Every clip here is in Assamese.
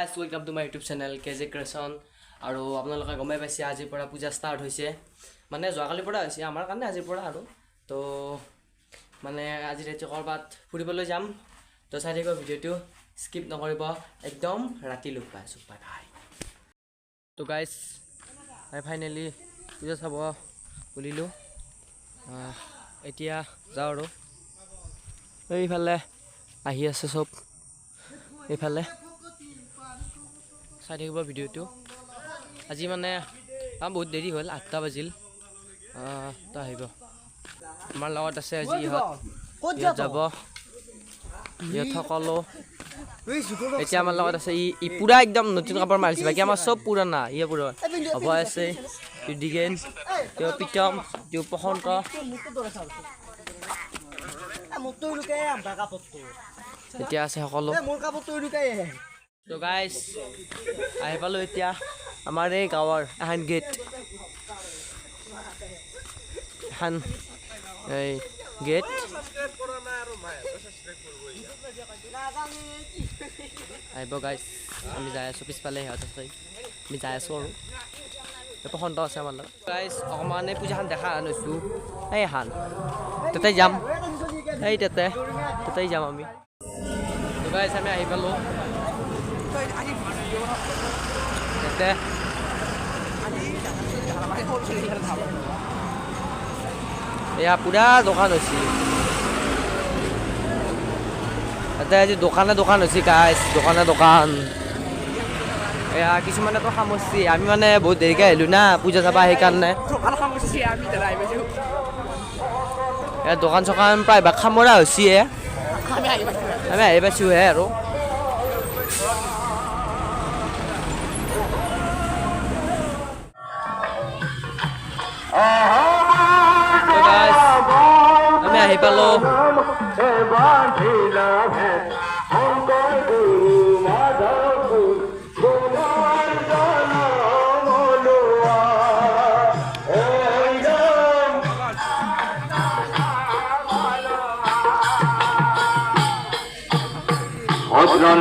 guys, welcome to my YouTube channel KJ Creation আৰু আপোনালোকে গমে পাইছে আজিৰ পৰা পূজা ষ্টাৰ্ট হৈছে মানে যোৱাকালিৰ পৰা হৈছে আমাৰ কাৰণে আজিৰ পৰা আৰু তো মানে আজি ৰাতি কৰবাত ফুৰিবলৈ যাম তো চাই থাকিব ভিডিঅ'টো স্কিপ নকৰিব একদম ৰাতি লুক পাইছো বাই বাই তো গাইস আই ফাইনালি পূজা চাব বুলিলো এতিয়া যাও আৰু এইফালে আহি আছে সব এইফালে চাই থাকিব ভিডিঅ'টো আজি মানে বহুত দেৰি হ'ল 8টা বাজিল তো আহিব আমাৰ লগত আছে আজি ইহঁত যাব ইহঁত সকলো এতিয়া আমাৰ লগত আছে ই পুৰা একদম নতুন কাপোৰ মাৰিছে বাকী আমাৰ চব পুৰণা ইয়ে পুৰা হ'ব আছে দিগেন তেওঁ পিতম তেওঁ পখন্ত এতিয়া আছে সকলো তো গাইস আহি পালো এতিয়া আমাৰ এই গাঁৱৰ এখন গেট এখন এই গেট আহিব গাইস আমি যাই আছো পিছফালে সিহঁত আছে আমি যাই আছো আৰু পখন্ত আছে আমাৰ লগত গাইস অকণমান এই পূজাখন দেখা আনিছো এই হান তাতে যাম এই তাতে যাম আমি তো গাইস আমি আহি পালো এয়া পুৰা দোকান হৈছে তাতে আজি দোকান হৈছে গাইছ দোকান এয়া কিছুমানেতো সামৰিছে আমি মানে বহুত দেৰিকৈ আহিলোঁ না পূজা চাবা সেইকাৰণে এয়া দোকান চোকান প্ৰায়ভাগ সামৰা হৈছে আমি আহি পাইছোঁহে আৰু আমি আহি পালো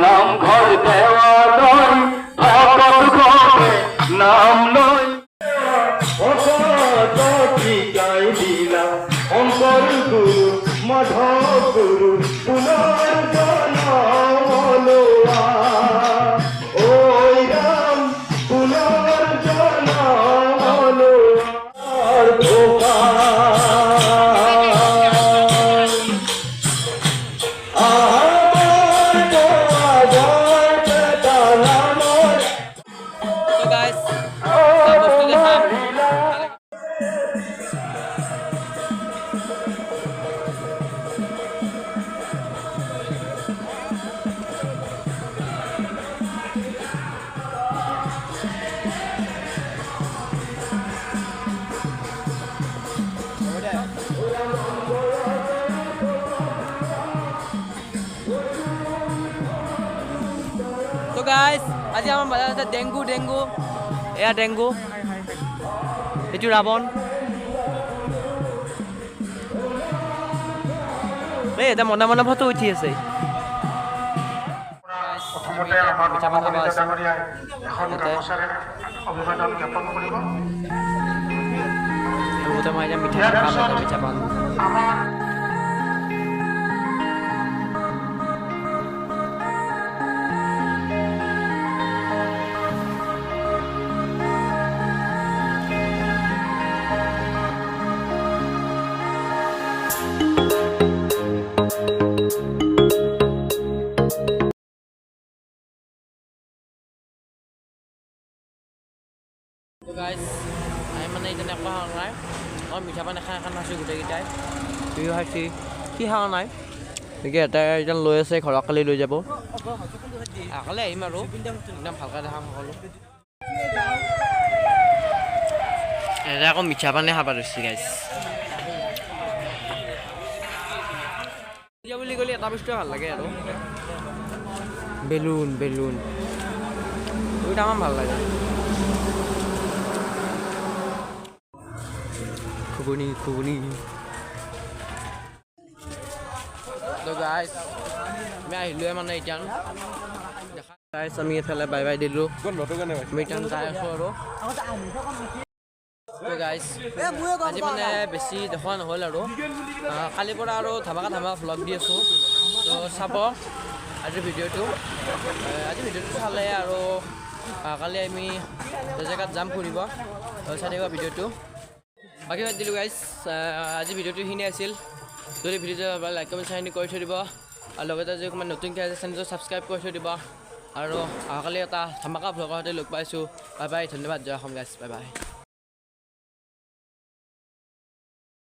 নাম ঘর দেওয়া নয় নাম নয় দিলাম অঙ্কর গুরু মাধব গুরু পুনর্জন্ম ওই রাম পুনর্জন্ম তো গাইস আজি আমাৰ বজাৰ আছে ডেংগু এয়া ডেংগু এইটো ৰাৱণ এই এটা মনে ফটো উঠি আছে মিঠা পান তো গাইস আমি মানে এতিয়া একো খাওঁ নাই মই মিঠা পান এখন খাইছোঁ গোটেইকেইটাই দুয়ো খাইছি কি খাওঁ নাই গতিকে এটা এতিয়া লৈ আছে ঘৰৰ কালি লৈ যাব কালি আহিম আৰু একদম ভালকৈ দেখাম সকলো এটা আকৌ মিঠা পানে খাব ধৰিছে গাইছ বুলি ক'লে এটা বস্তুৱে ভাল লাগে আৰু বেলুন দুইটামান ভাল লাগে খুগুনি তো গাইস আমি আহিলোৱে মানে এতিয়া গাইছ আমি এফালে বাই বাই দিলোঁ আমি এতিয়া যাই আছোঁ আৰু গাইছ আজি মানে বেছি দেখুওৱা নহ'ল আৰু কালিৰ পৰা আৰু ধামাকা ভ্লগ দি আছোঁ তো চাব আজিৰ ভিডিঅ'টো চালে আৰু কালি আমি জেগাত যাম ফুৰিব চাই থাকিব ভিডিঅ'টো বাকী বাদ দিলোঁ গাইছ আজি ভিডিঅ'টো এইখিনি আছিল যদি ভিডিঅ'টো লাইক কমেণ্ট শ্বেয়াৰ কৰি থৈ দিব আৰু লগতে যদি অকণমান নতুনকৈ আছে চেনেলটো ছাবস্ক্ৰাইব কৰি থৈ দিব আৰু অহাকালি এটা ধামাকা ভ্লগৰ সৈতে লগ পাইছোঁ বাই বাই ধন্যবাদ জয় অসম গাইছ বাই বাই